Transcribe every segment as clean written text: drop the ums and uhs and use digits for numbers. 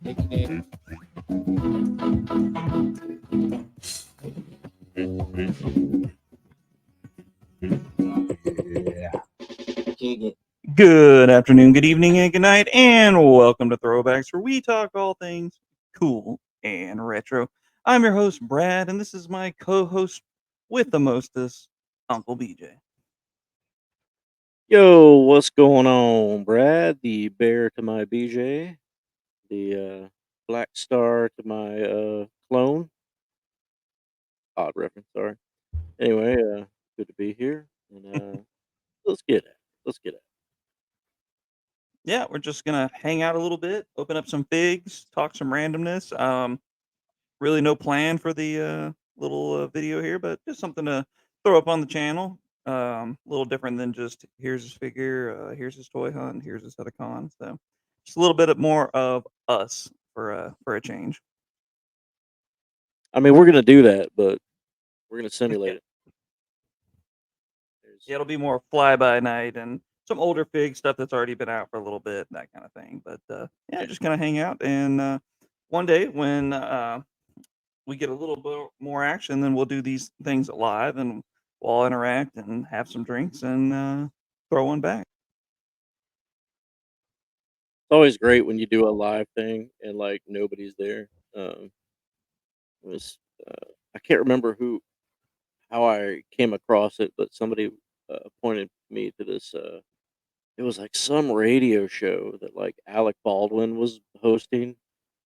aka King. Good afternoon, good evening, and good night, and welcome to Throwbacks, where we talk all things cool and retro. I'm your host, Brad, and this is my co-host with the mostest, Uncle BJ. Yo, what's going on, Brad? The bear to my BJ, the black star to my clone. Odd reference, sorry. Anyway, good to be here, and let's get it. Let's get it. Yeah, we're just gonna hang out a little bit, open up some figs, talk some randomness. Really no plan for the little video here, but just something to throw up on the channel. A little different than just here's his figure, here's his toy hunt, here's his set of cons. So just a little bit more of us for a change. I mean, we're gonna do that, but we're gonna Yeah, simulate it. There's, it'll be more fly by night and some older fig stuff that's already been out for a little bit, that kind of thing. But yeah, yeah, just kind of hang out and one day when we get a little bit more action, then we'll do these things live and we'll all interact and have some drinks and throw one back. it's always great when you do a live thing and like nobody's there. It was I can't remember how I came across it, but somebody pointed me to this. It was like some radio show that like Alec Baldwin was hosting,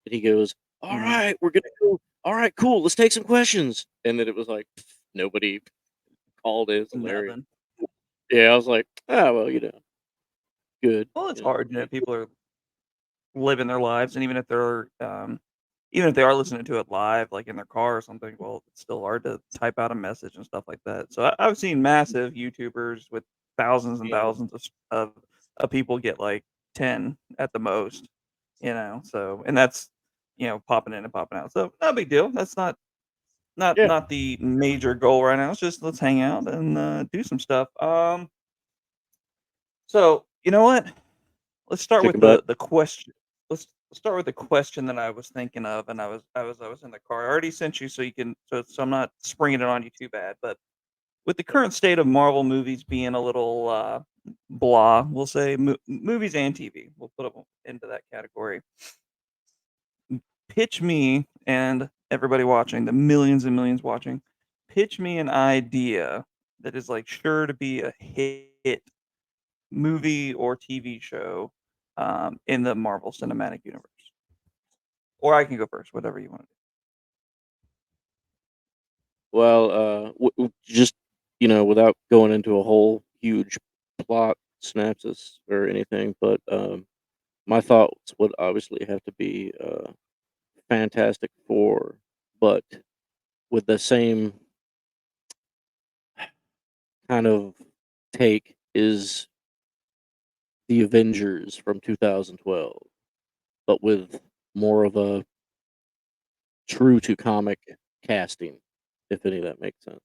and he goes, "All Hmm. right, we're gonna go. All right, cool. Let's take some questions." And then it was like nobody called. It was hilarious. Nothing. Yeah, I was like, "Ah, well, good. Well, it's hard. People are living their lives, and even if they are listening to it live, like in their car or something, well, it's still hard to type out a message and stuff like that. So I've seen massive YouTubers with thousands and Yeah, thousands of people get like 10 at the most, So and that's popping in and popping out. So no big deal. That's not not yeah. not the major goal right now. It's just let's hang out and do some stuff. So you know what? Let's start with Chicken butt. the question. Let's start with the question that I was thinking of, and I was in the car. I already sent you, so you can so I'm not springing it on you too bad. But with the current state of Marvel movies being a little blah, we'll say movies and TV. We'll put them into that category. Pitch me and everybody watching, the millions and millions watching. Pitch me an idea that is like sure to be a hit movie or TV show in the Marvel Cinematic Universe. Or I can go first, whatever you want to Well, just without going into a whole huge plot synopsis or anything, but my thoughts would obviously have to be Fantastic Four, but with the same kind of take is the Avengers from 2012, but with more of a true to comic casting, if any of that makes sense.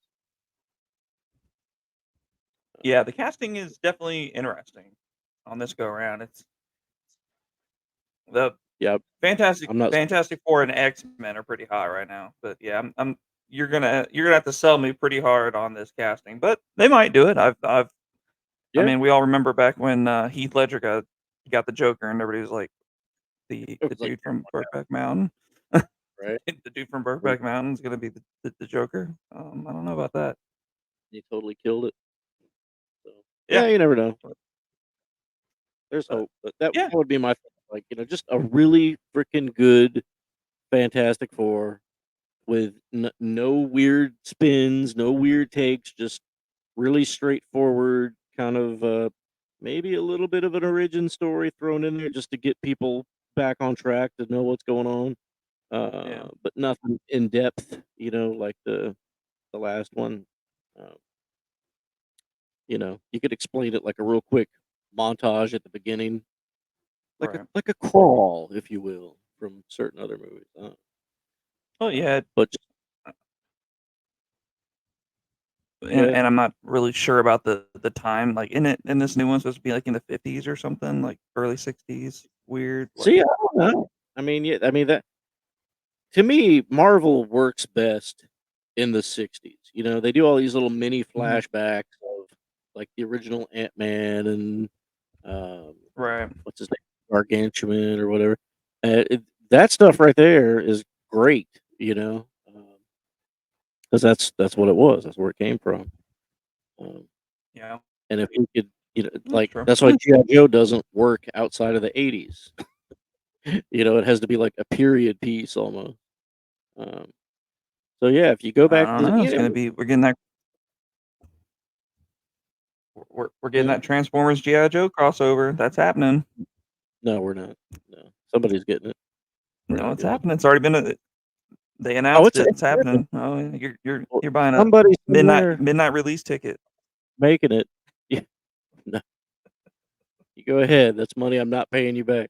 do. Yeah, the casting is definitely interesting on this go around. It's the Yeah, Fantastic I'm not. Fantastic Four and X Men are pretty high right now. But yeah, I'm you're gonna have to sell me pretty hard on this casting, but they might do it. I Yeah, mean, we all remember back when Heath Ledger got the Joker, and everybody was like it the was like dude from Brokeback Mountain. right. The dude from Brokeback Mountain is gonna be the Joker. I don't know about that. He totally killed it. So Yeah, yeah, you never know. but, There's but hope, but that yeah, would be my thought. Like just a really freaking good Fantastic Four with no weird spins, no weird takes, just really straightforward, kind of maybe a little bit of an origin story thrown in there just to get people back on track to know what's going on. yeah. But nothing in depth, like the last one. Um, you could explain it like a real quick montage at the beginning, Right. like a crawl, if you will, from certain other movies. Oh yeah, But yeah, and I'm not really sure about the time. Like in this new one supposed to be like in the 50s or something, like early 60s. Weird. Like see, I don't know. I mean, yeah, I mean that to me, Marvel works best in the '60s. You know, they do all these little mini Mhm. flashbacks of like the original Ant Man and um, Right. what's his name, Gargantuan or whatever. That stuff right there is great. You know, because that's what it was. That's where it came from. Um, Yeah. and if you could, you know, That's like true. that's why GI Joe doesn't work outside of the '80s. You know, it has to be like a period piece almost. Um, so yeah, if you go I back don't to know. It's gonna be we're getting yeah, that Transformers GI Joe crossover. That's happening. no, we're not. No, somebody's getting it. We're No, not it's getting it. happening. It's already been. They Oh, announced it. it's It's happening. happening. Oh, yeah, you're Well, you're buying a somebody midnight somewhere midnight release ticket. making it. Yeah, no, you go ahead. That's money I'm not paying you back.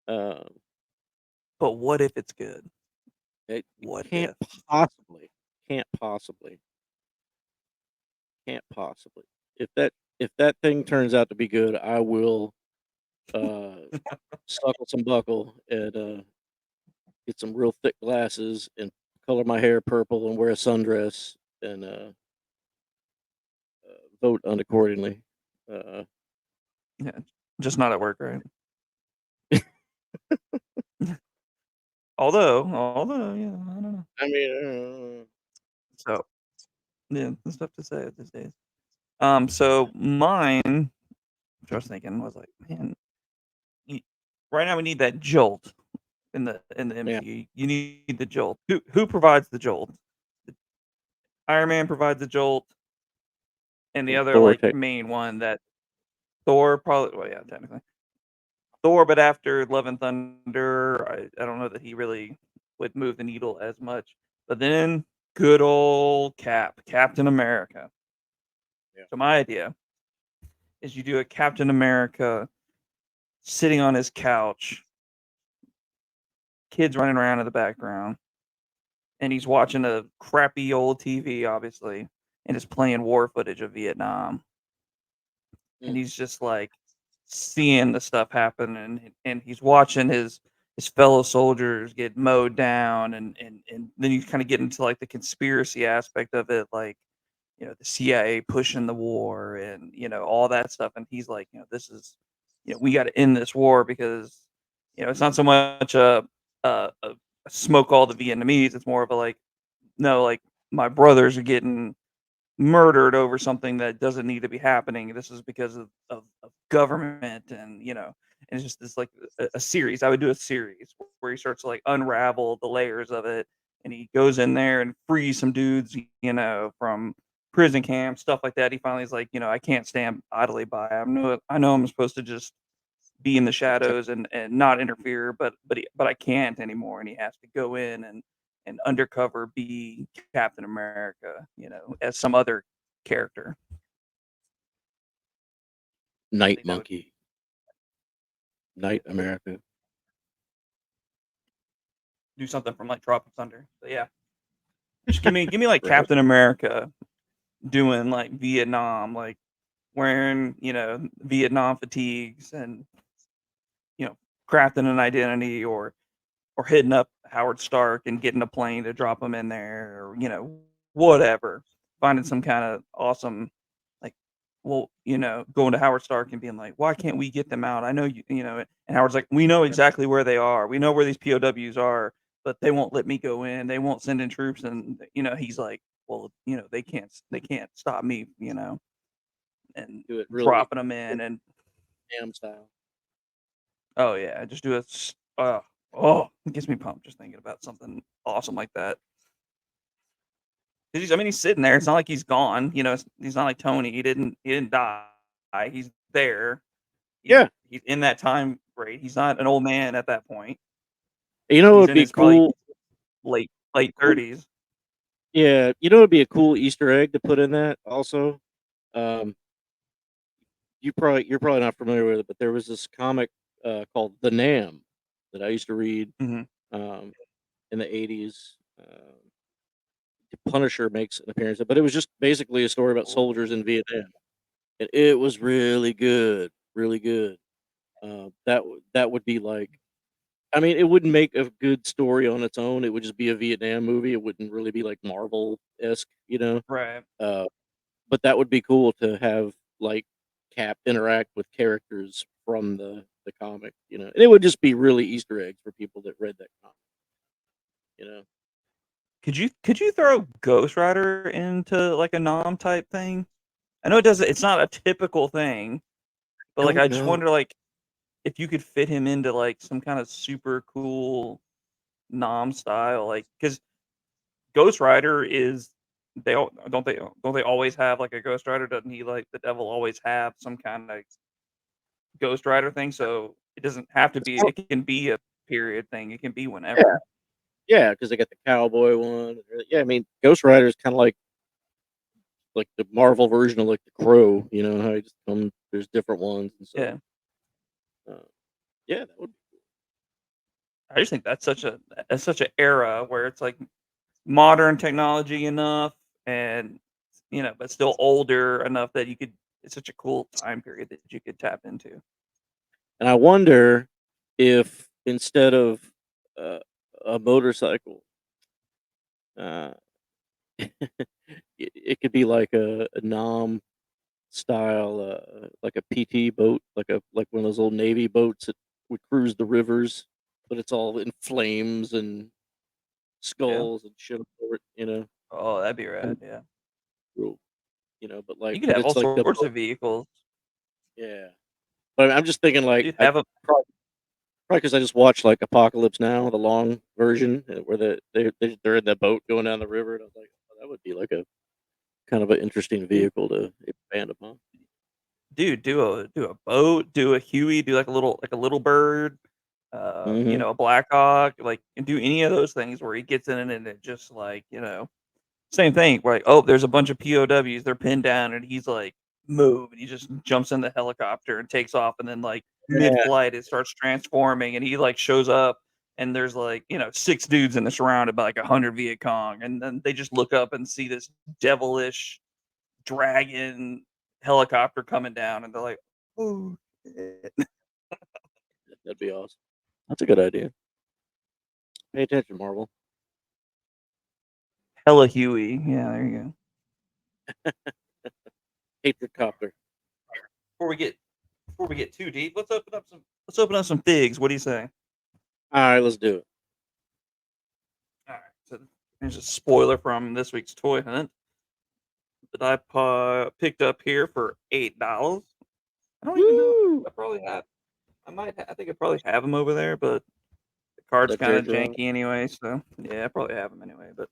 Um, But what if it's good? it What can't if? possibly, can't possibly, can't possibly. If that thing turns out to be good, I will uh suckle some buckle and get some real thick glasses and color my hair purple and wear a sundress and vote unaccordingly. Uh, Yeah, just not at work, right? Although, yeah, I don't know. I mean, So, yeah, there's stuff to say these days. So mine, which I was thinking was like, man, y right now we need that jolt in the yeah, MCU. You need the jolt. Who provides the jolt? Iron Man provides the jolt, and the other, Thor like, take main one that Thor probably well, yeah, technically. Thor, but after Love and Thunder, I don't know that he really would move the needle as much. But then good old Captain America. yeah, So my idea is you do a Captain America sitting on his couch, kids running around in the background, and he's watching a crappy old TV, obviously, and is playing war footage of Vietnam. And mm, he's just like seeing the stuff happen, and he's watching his fellow soldiers get mowed down, and then you kind of get into like the conspiracy aspect of it, like the CIA pushing the war and all that stuff, and he's like, this is we got to end this war because it's not so much a smoke all the Vietnamese, it's more of a like no, like my brothers are getting murdered over something that doesn't need to be happening. This is because of government, and it's just this like a series. I would do a series where he starts to like unravel the layers of it, and he goes in there and frees some dudes, from prison camp, stuff like that. He finally is like, I can't stand idly by. I know I'm supposed to just be in the protect. shadows and not interfere, but I can't anymore, and he has to go in and undercover be Captain America, as some other character. I Night think that would Monkey, be Night America. do something from like Tropic Thunder. But yeah, just give me like Right. Captain America doing like Vietnam, like wearing Vietnam fatigues and you know crafting an identity or hitting up Howard Stark and getting a plane to drop him in there, or whatever. Finding some kind of awesome, like, well, going to Howard Stark and being like, "Why can't we get them out? I know you." And Howard's like, "We know exactly where they are. We know where these POWs are, but they won't let me go in. They won't send in troops." And he's like, "Well, they can't stop me, and Do it really dropping them in and ham style. oh yeah, just do oh, it gets me pumped just thinking about something awesome like that. 'Cause he's sitting there. It's not like he's gone. He's not like Tony. He didn't die. He's there. He's Yeah. he's in that time rate. He's not an old man at that point. You know, it He's would in be his probably cool. late Cool. 30s. Yeah. You know, it'd be a cool Easter egg to put in that also. Um, you're probably not familiar with it, but there was this comic called The Nam that I used to read Mhm. um, in the '80s. Punisher makes an appearance, but it was just basically a story about soldiers in Vietnam, and it was really good, really good. That would be like I mean, it wouldn't make a good story on its own. It would just be a Vietnam movie. It wouldn't really be like Marvel-esque, you know. Right. Uh, but that would be cool to have like Cap interact with characters from the comic, you know. And it would just be really Easter eggs for people that read that comic, you know. Could you throw Ghost Rider into like a nom type thing? I know it doesn't. It's not a typical thing, but like Don't I just know. wonder like if you could fit him into like some kind of super cool nom style, like because Ghost Rider is don't they always have like a Ghost Rider? Doesn't he like the devil always have some kind of Ghost Rider thing? So it doesn't have to It's be. more, It can be a period thing. It can be yeah, whenever. yeah, because they got the cowboy one. Yeah, I mean, Ghost Rider is kind of like the Marvel version of like the Crow. You know how you just come. There's different ones, and so Yeah, uh, yeah, that would. I just think that's such an era where it's like modern technology enough and but still older enough that you could it's such a cool time period that you could tap into. And I wonder if instead of uh, a motorcycle, uh, it could be like a Nom style, like a PT boat, like one of those old Navy boats that would cruise the rivers, but it's all in flames and Yeah. skulls and shit all over it, you know. Oh, that'd be And rad, yeah. cool, you know, You could but have all it's like the sorts boat, of vehicles. yeah. But I'm just thinking like You'd I have a probably because I just watched like Apocalypse Now, the long version, where they're in the boat going down the river, and I was like, oh, that would be like a kind of an interesting dude, vehicle to expand upon. dude, do a boat, do a Huey, do like a little bird, Hmm. a Black Hawk, like and do any of those things where he gets in it and it just like, same thing, where like, oh, there's a bunch of POWs, they're pinned down, and he's like, move, and he just jumps in the helicopter and takes off, and then like Yeah, mid-flight, it starts transforming, and he like shows up, and there's like, six dudes and they're surrounded by like 100 Viet Cong, and then they just look up and see this devilish dragon helicopter coming down, and they're like, oh, shit." that'd be awesome. That's a good idea. Pay attention, Marvel. Hella Huey, yeah, there you go. Hatred Copter. Before we get before we get too deep, let's open up some figs. What do you say? All right, let's do it. All right. So there's a spoiler from this week's toy hunt that I picked up here for $8. I don't even know. Woo! I probably have. I think I probably have them over there, but the card's Left kind your of drawer. janky anyway. So yeah, I probably have them anyway. But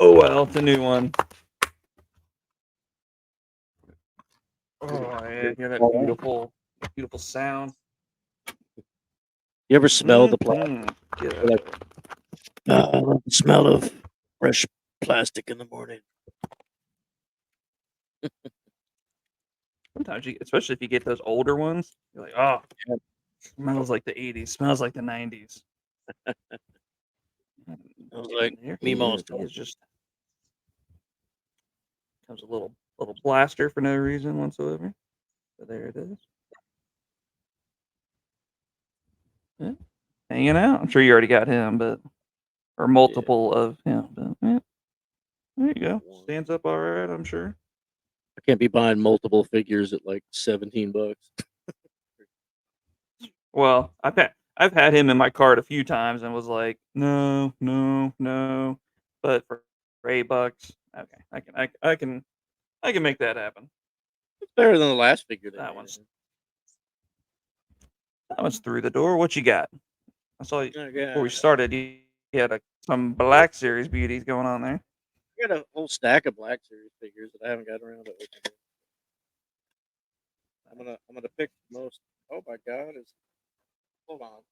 oh well, it's a new one. Oh yeah, hear that You beautiful, beautiful sound. ever smell the plastic? Get You're out like, of it. I love the smell of fresh plastic in the morning. Sometimes especially if you get those older ones, you're like, oh, Yeah. smells like the '80s, smells like the '90s. I was like, Here me he is. most. He is just comes a little blaster for no reason whatsoever. So there it is. Yeah, hanging out. I'm sure you already got him, but or Yeah, multiple of him. But yeah, there you got go. one. Stands up all right, I'm sure. I can't be buying multiple figures at like $17. Well, I've had him in my cart a few times and was like, no, no, no. But for $8, okay, I can make that happen. It's better than the last figure they That made. one's that one's through the door. What you got? I saw you I before we got, started. You had some Black Series beauties going on there. I got a whole stack of Black Series figures that I haven't got around to opening. I'm gonna pick the most. Oh my God! Hold on.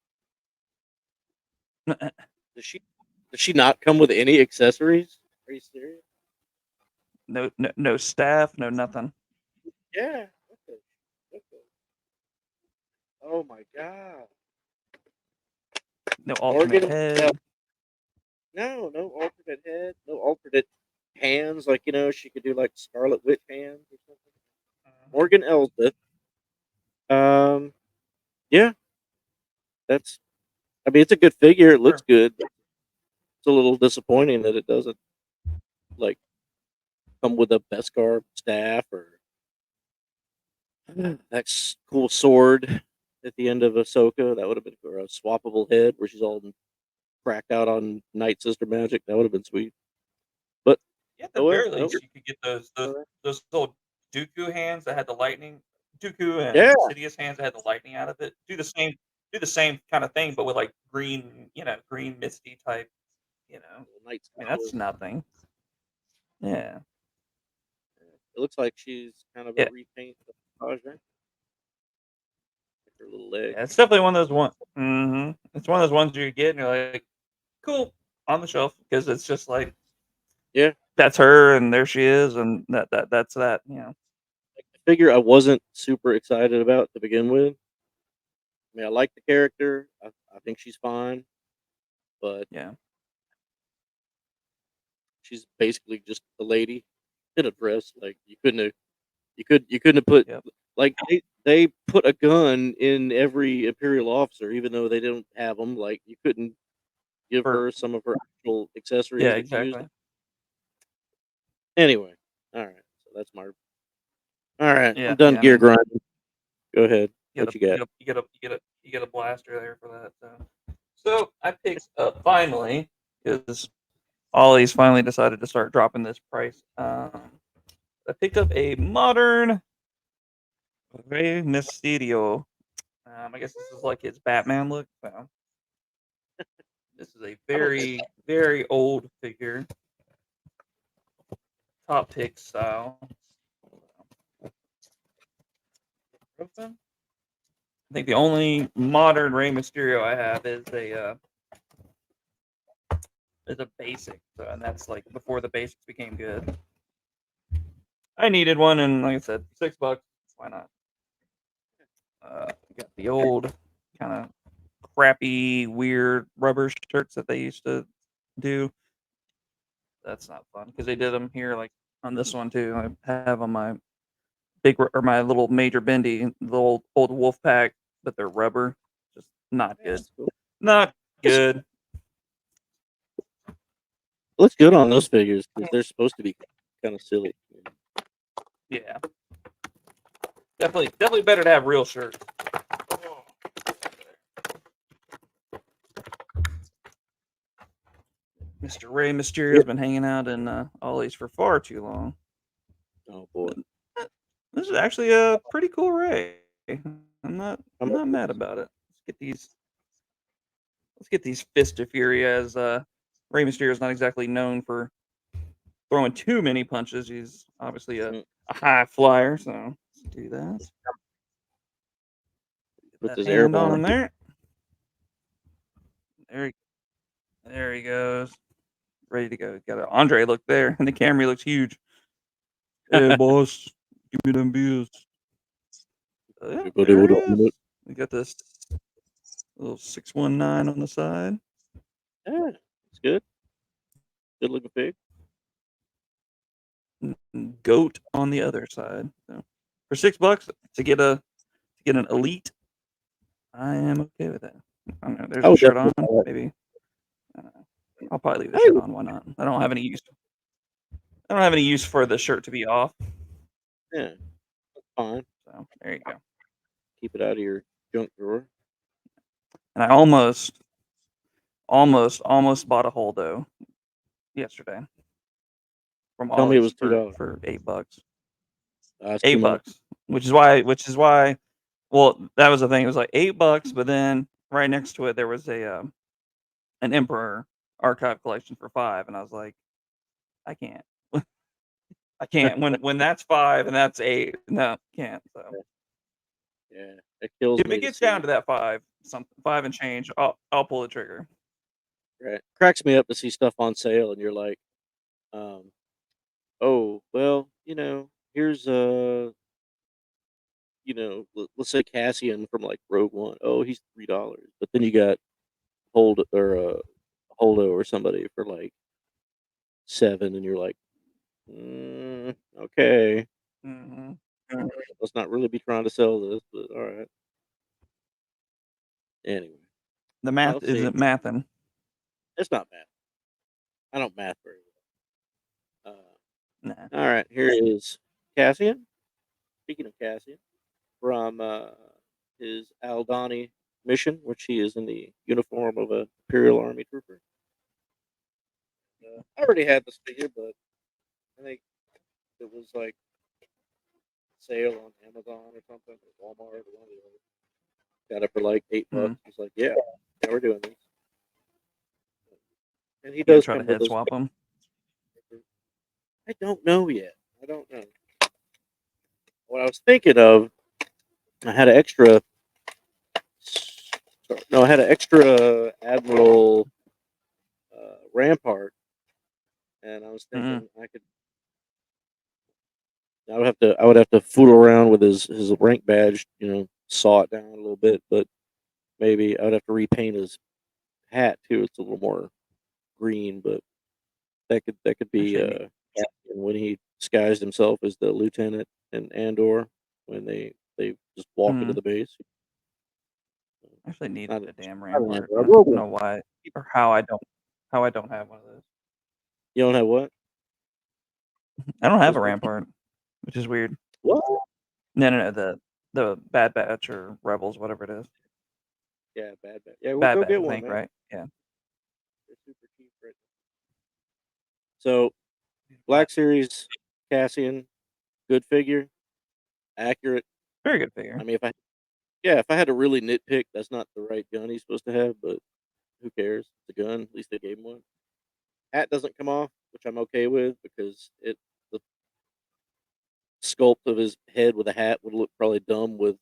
Does she does she not come with any accessories? Are you serious? No staff, no nothing. Yeah. Okay. Okay. Oh my God. No alternate Morgan. No, head. no alternate head. No alternate hands. Like she could do like Scarlet Witch hands or something. Morgan Elsbeth. Um. Yeah. That's I mean, it's a good figure. It looks Sure. good. But it's a little disappointing that it doesn't like come with a Beskar staff or that cool sword at the end of Ahsoka. That would have been or a swappable head where she's all cracked out on Night Sister magic. That would have been sweet. But Yeah, at the oh well. very Oh, least, you could get well. those little Dooku hands that had the lightning. Dooku and Yeah, Sidious hands that had the lightning out of it. Do the same kind of thing, but with like green, green misty type. Night I mean, Scholar. that's nothing. Yeah, It looks like she's kind of a yeah, repaint of Tajra. Her little leg. yeah. It's definitely one of those one. It's one of those ones you get and you're like, cool, on the shelf because it's just like Yeah, that's her and there she is and that's that. a figure I wasn't super excited about to begin with. I mean, I like the character. I think she's fine, but Yeah. she's basically just a lady in a dress. Like you couldn't have put Yep. like they put a gun in every Imperial officer, even though they don't have them. Like you couldn't give For her some of her actual accessories yeah, that she used. exactly. Anyway, all right. So that's my. All right, I'm Yeah, done yeah. I gear mean, grinding. Go ahead. you What get a you got? you get a blaster there for that. So I picked up finally because Ollie's finally decided to start dropping this price. I picked up a modern Rey Mysterio. I guess this is like his Batman look. So this is a I don't know. very very old figure, top pick style. I think the only modern Rey Mysterio I have is a basic, and that's like before the basics became good. I needed one, and like I said, $6. Why not? Got the old kind of crappy, weird rubber shirts that they used to do. That's not fun because they did them here, like on this one too. I have on my or my little Major Bendy, the old Wolf Pack, but they're rubber. Just not Yeah, good. it's cool. Not It's, good. it looks good on those figures because they're supposed to be kind of silly. Yeah, definitely better to have real shirts. Mr. Rey Mysterio Yeah. has been hanging out in Ollie's for far too long. Oh boy, This is actually a pretty cool Ray. how I'm much not is mad this? about it. Let's get these Fist of Fury as Rey Mysterio is not exactly known for throwing too many punches. He's obviously a Mm, high flyer, so let's do that. Get Puts that his hand on airborne. him there. There he, there he goes. Ready to go. Got an Andre look there, and the Camry looks huge. Hey boss, give me them beers. Yeah, Everybody there would he have is. it. We got this little 619 on the side. Yeah, it's good. Good looking pig. Goat on the other side. So for $6 to get an elite, I am okay with that. I don't know. There's I a would shirt definitely on. buy it. Maybe I'll probably leave the I shirt would, on. Why not? I don't have any use. I don't have any use for the shirt to be off. yeah, fine. So there you go. Keep it out of your junk drawer. And I almost bought a Holdo yesterday from Tell me it Ollie's was $2. for $8. That's too eight much. bucks, which is why. Well, that was the thing. It was like $8, but then right next to it there was a an Emperor archive collection for 5, and I was like, I can't, I can't. When that's 5 and that's 8, no, can't. So Yeah, it kills if it me to gets down see. to that 5 and change, I'll pull the trigger. Right, cracks me up to see stuff on sale, and you're like, um, oh well, here's let's say Cassian from like Rogue One. Oh, he's $3, but then you got Holdo or somebody for like 7, and you're like, okay, hmm let's not really be trying to sell this, but all right. Anyway, The math I'll see. isn't mathing. It's not math. I don't math very well. Nah. All right, here is Cassian. Speaking of Cassian, from his Aldani mission, which he is in the uniform of a Imperial Army trooper. I already had this figure, but I think it was like sale on Amazon or something, or Walmart or one of the other. Got it for like $8. Hmm. He's like, yeah, we're doing this. And he You gonna does try to come with head those. swap them? I don't know yet. I don't know. What I was thinking of, I had an extra. No, I had an extra Admiral Rampart, and I was Mm-hmm. thinking I would have to fool around with his rank badge, saw it down a little bit, but maybe I would have to repaint his hat too. It's a little more green, but that could be Actually, neat. when he disguised himself as the lieutenant in Andor when they just walk into Mm-hmm. the base. Actually need Not, a damn not an Rampart. Andor. I I will don't one. know why or how I don't have one of those. You don't have what? I don't have a What's Rampart, which is weird. what? No. The Bad Batch or Rebels, whatever it is. Yeah, bad. Yeah, we'll Bad go Batch, get I one, think, man. right? Yeah. They're super cheap right now. So Black Series Cassian, good figure, accurate. Very good I figure. mean, if I had to really nitpick, that's not the right gun he's supposed to have, but who cares? It's a gun. At least they gave him one. Hat doesn't come off, which I'm okay with because the sculpt of his head with a hat would look probably dumb with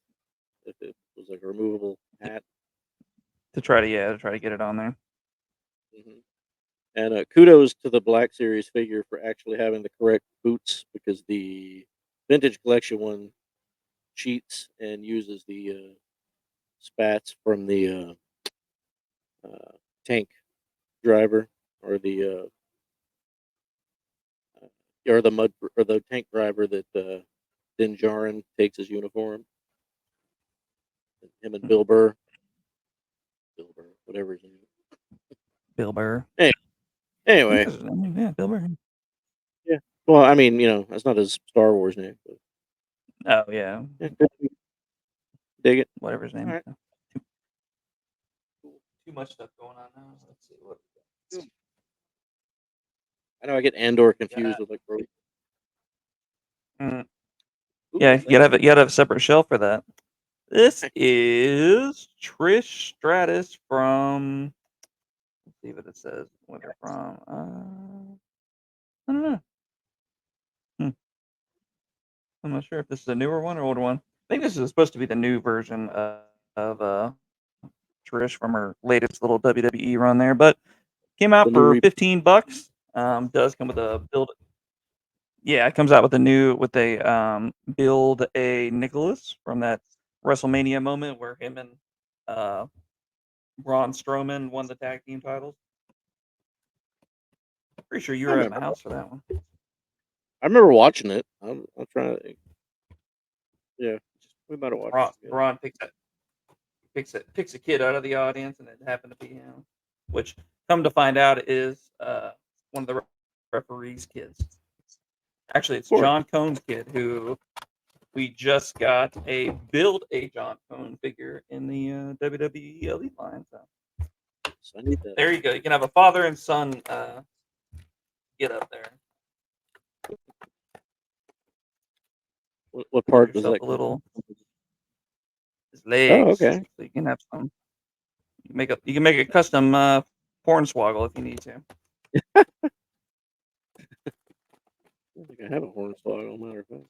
if it was like a removable hat. To try to get it on there. Hmm. And kudos to the Black Series figure for actually having the correct boots because the vintage collection one cheats and uses the spats from the tank driver or the mud or the tank driver that Din Djarin takes his uniform. Him and Bill Burr, whatever his name is. Bill Burr. Hey, anyway, Yeah, Bill Burr. yeah. Well, I mean, that's not his Star Wars name, but Oh yeah, yeah, dig it. whatever his All name right. is. Too much stuff going on now. Let's see what. I know I get Andor confused with like Rogue. Mm, Ooh, yeah, what's you that? gotta have a separate shelf for that. This is Trish Stratus from. Let's see what it says. Where they're from. I don't know. Hmm. I'm not sure if this is a newer one or older one. I think this is supposed to be the new version of Trish from her latest little WWE run there, but came The out new for re- $15. Does come with a build. Yeah, it comes out with a build a Nicholas from that WrestleMania moment where him and uh, Braun Strowman won the tag team titles. Pretty sure you I were at my remember. house for that one. I remember watching it. I'm trying to think. Yeah, we might have watched it together. Braun picks a kid out of the audience, and it happened to be him. Which, come to find out, is one of the referee's kids. Actually, it's Of course. John Cone's kid, who we just got a John Cone figure in the WWE Elite line. So So I need that. there you go. You can have a father and son get up there. What Give part does yourself that a come from? little his Oh, legs, okay. so you can have some. You can make a custom Hornswoggle if you need to. I don't think I have a Hornswoggle, matter of fact.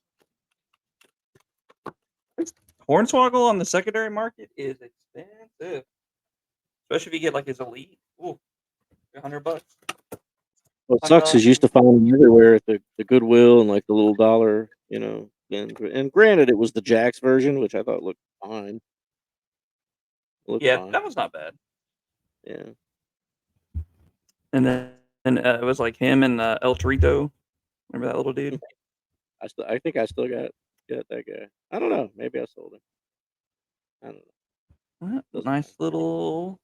Hornswoggle on the secondary market is expensive, especially if you get like his elite. Ooh, $100. What sucks is you used to find them everywhere at the Goodwill and like the little dollar, and granted it was the Jax version, which I thought looked fine. It looked Yeah, fine. that was not bad. Yeah. And then it was like him and El Torito. Remember that little dude? I think I still got that guy. I don't know. Maybe I sold him. I don't know. Doesn't Nice matter. little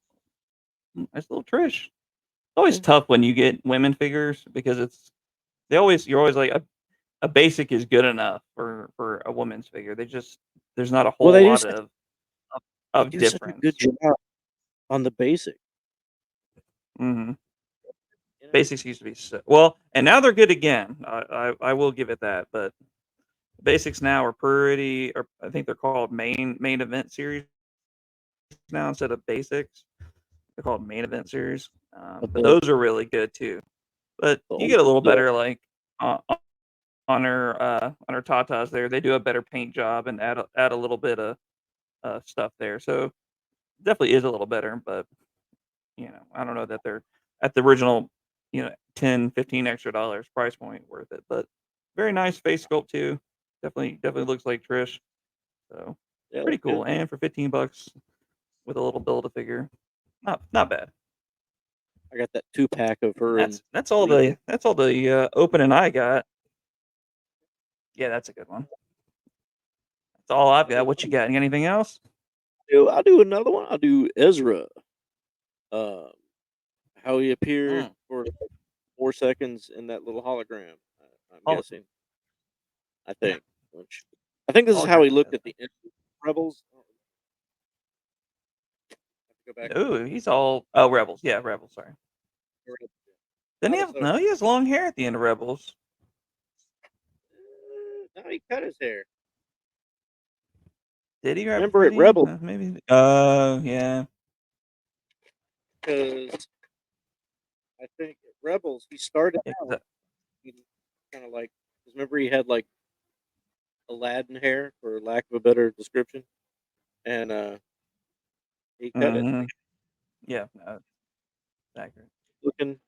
Nice little Trish. It's always Yeah. tough when you get women figures because you're always like a basic is good enough for a woman's figure. There's not a Well, whole lot of they of do such a good difference. job on the basic. Mhm. You know? Basics used to be well, and now they're good again. I will give it that, but basics now are pretty or I think they're called main event series now instead of basics. They're called main event series. But But those are really good too. But you get a little the better like uh, on her tatas there. They do a better paint job and add a little bit of stuff there. So definitely is a little better, but I don't know that they're at the original, 10, 15 extra dollars price point worth it. But very nice face sculpt too. Definitely looks like Trish. So yeah, pretty that's cool. good. And for $15 with a little build a figure, not bad. I got that 2-pack of her and That's all Lita. the opening I got. Yeah, that's a good one. That's all I've got. What you got? Anything else? I'll do another one. I'll do Ezra. Um, how he appeared Mm. for like 4 seconds in that little hologram. I'm Oh, guessing. I yeah. think. Which I think this is how he Hologram looked Ezra. at the end of Rebels. Have to go back and look. Ooh, he's all Rebels. Yeah, Rebels. Sorry. Didn't he Not have? Ahsoka. No, he has long hair at the end of Rebels. No, he cut his hair. Did he? Remember Did at he? Rebels, No, maybe. Yeah. because I think at Rebels he started Yeah, 'cause out kind of like. 'Cause remember he had like Aladdin hair, for lack of a better description, and he cut it. mhm. Yeah, no, it's accurate. Looking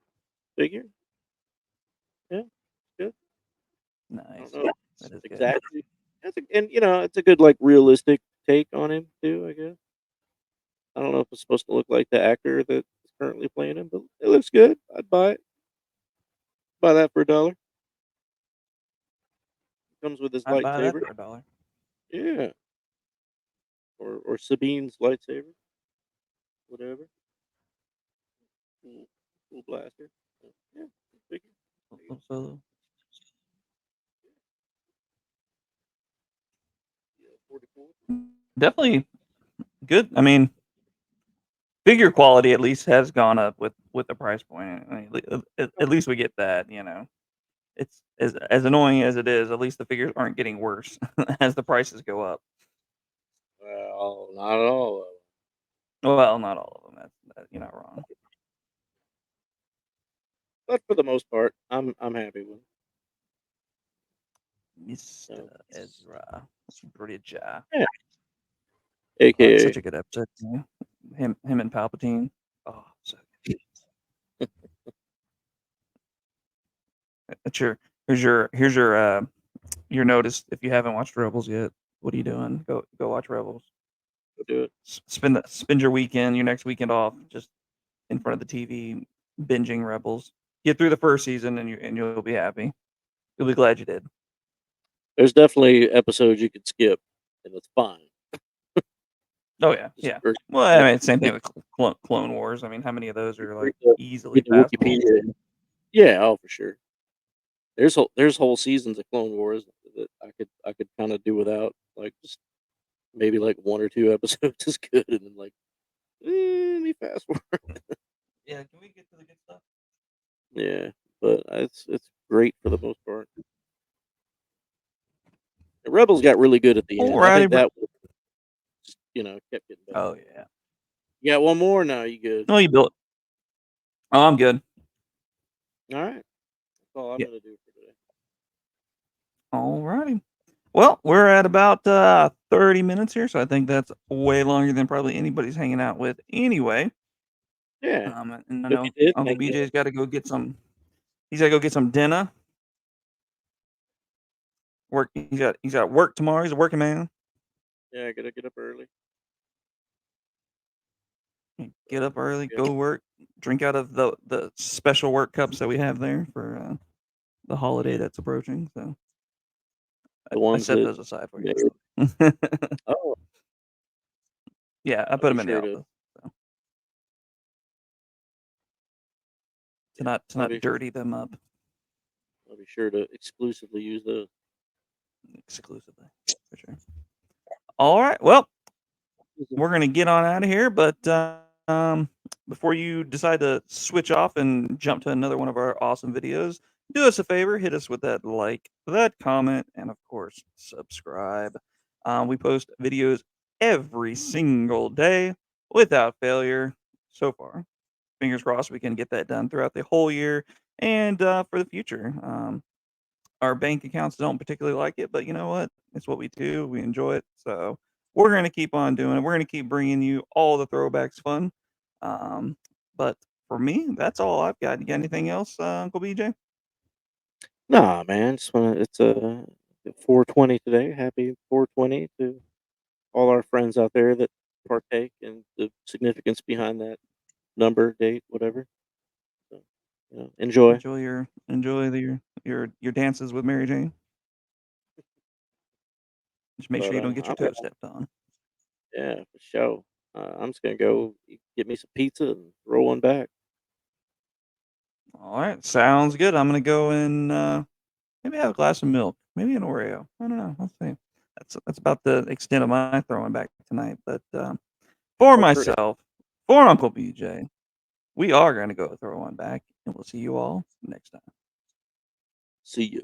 figure. Yeah, good. I don't Nice. know That is good. exactly. And it's a good like realistic take on him too. I guess I don't know if it's supposed to look like the actor that is currently playing him, but it looks good. I'd buy it. Buy that for $1. Comes with his I'd buy that lightsaber. for $1. Yeah, or Sabine's lightsaber, whatever. Cool blaster. Yeah, good figure. So Yeah, 44. definitely good. I mean, figure quality at least has gone up with the price point. I mean, at least we get that. It's as annoying as it is. At least the figures aren't getting worse as the prices go up. Well, not all of them. Well, not all of them. You're not wrong. But for the most part, I'm happy with it. Mr. So, Ezra. That's Bridge. yeah, Oh, it's AKA. such a good episode. Yeah. Him and Palpatine. Oh, so good. That's here's your notice. If you haven't watched Rebels yet, what are you doing? Go watch Rebels. Go do it. Spend your weekend, your next weekend off, just in front of the TV, binging Rebels. Get through the first season, and you'll be happy. You'll be glad you did. There's definitely episodes you could skip, and it's fine. Oh yeah, Just yeah. or Well, like I mean, same thing with Clone Wars. I mean, how many of those are like read the, easily read the passable? Wikipedia. Yeah, oh for sure. There's whole seasons of Clone Wars that I could kind of do without. Like just maybe like 1 or 2 episodes is good, and then like let me fast forward. Yeah, can we get to the good stuff? Yeah, but it's great for the most part. The Rebels got really good at the end. I Alrighty, think bro. that kept getting better. Oh yeah. You got one more? No, you good? Oh, you built. Oh, I'm good. All right, that's all I'm Yeah. gonna do for today. Alrighty. Well, we're at about 30 minutes here, so I think that's way longer than probably anybody's hanging out with anyway. Yeah, And I if you know did, Uncle thank you. BJ's got to go get some. He's got to go get some dinner. Work. He's got work tomorrow. He's a working man. Yeah, I gotta get up early. Get up early, Yeah, go work, drink out of the special work cups that we have there for the holiday that's approaching. So the I ones set that. those aside for you. Made, oh, Yeah, I I'll put be them in the sure to office. So. not I'll be dirty them up I'll be sure to exclusively use those. exclusively for sure. All right, well, we're gonna get on out of here, but before you decide to switch off and jump to another one of our awesome videos, do us a favor, hit us with that like, that comment, and of course, subscribe. We post videos every single day without failure so far. Fingers crossed we can get that done throughout the whole year and for the future. Our bank accounts don't particularly like it, but you know what? It's what we do. We enjoy it. So we're going to keep on doing it. We're going to keep bringing you all the throwbacks fun. Um, but for me, that's all I've got. You got anything else, Uncle BJ? Nah, man, just wanna it's 420 today. Happy 420 to all our friends out there that partake and the significance behind that number, date, whatever. So, enjoy. Enjoy your dances with Mary Jane. Just make sure But you don't get your I'm toes stepped on. yeah, for sure. I'm just gonna go get me some pizza and roll one back. All right, sounds good. I'm gonna go and maybe have a glass of milk, maybe an Oreo. I don't know. Let's see. That's about the extent of my throwing back tonight. But for Works for it. myself, for Uncle BJ, we are going to go throw one back, and we'll see you all next time. See you.